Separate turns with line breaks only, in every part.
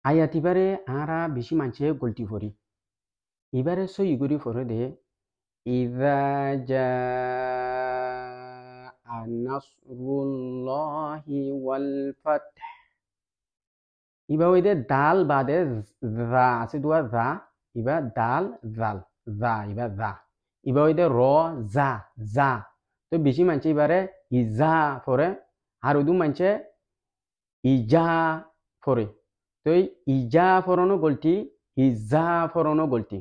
আয়াত এবারে আরা বেশি মানুষে গল্টি করি এবারে সই গুড়ি ফরে দে ইযা জাআ নাসরুল্লাহি ওয়াল ফাতহ ইবা ওই দে দাল বাদে যা আছে দুয়া যা ইবা দাল জাল যা ইবা যা ইবা ওই দে র যা যা তো বেশি মানুষ এবারে ইজা ফরে আর ওদু মানুষে ইজা ফরে তো ইজা ফরনো গল্টি ইজা ফরনো গল্টি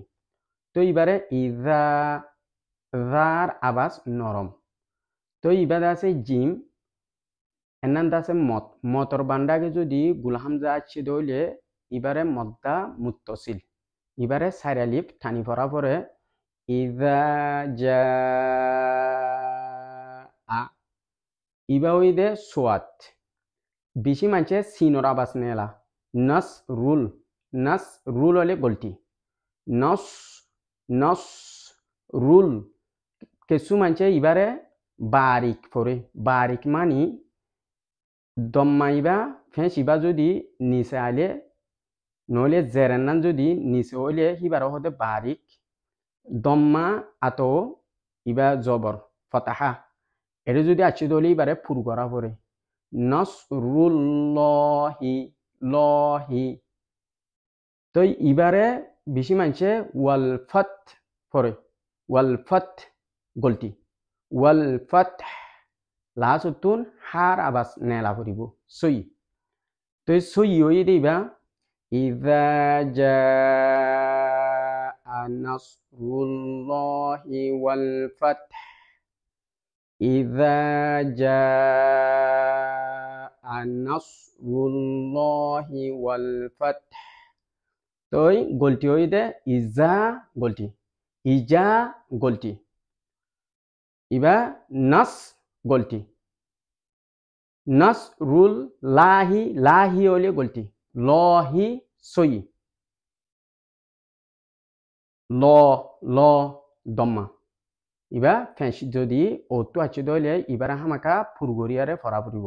তো এবারে ইজা যার আবাস নরম তো এবারে আছে জিম এনান আছে মত মতর বান্ডাকে যদি গুলহামজা আছে দইলে এবারে মদ্দা মুত্তসিল এবারে সাইরালিফ টানি পড়া পরে ইজা জা আ ইবা হইদে সোয়াত বেশি মানুষে সিনর আবাস নেলা নস রুল হলে গল্টি নস নস রুল কিছু মানুষে এবারে বারিক পড়ে বারিক মানি দম্মাইবা ফেঁস ইবা যদি নিচে আইলে নইলে জেরেনান যদি নিচে হইলে হিবার হতে বারিক দম্মা আতো ইবা জবর ফতাহা এটা যদি আছে দলে এবারে ফুর করা পড়ে নসরুল্লাহি লহি তো এবারে বেশি মানুষে ওয়াল ফত পড়ে ওয়াল ফত গল্টি ওয়াল ফত লাস্টতুন হার আবাস নেলা পড়িব সই তো সই হই দিবা ইযা জাআ নাসরুল্লাহি ওয়াল ফাতহ ইযা জাআ নাসরুল্লাহি ওয়াল ফাতহ তো গল্টি হই দে ইজা গল্টি ইবা নাস গল্টি নাসরুল লাহি হলে গল্টি লহি সই ল দম্মা ইবা ফেঁস যদি ওতো আছে দইলে ইবারা হামাকা ফুরগরিয়ারে ফরা ফুরিব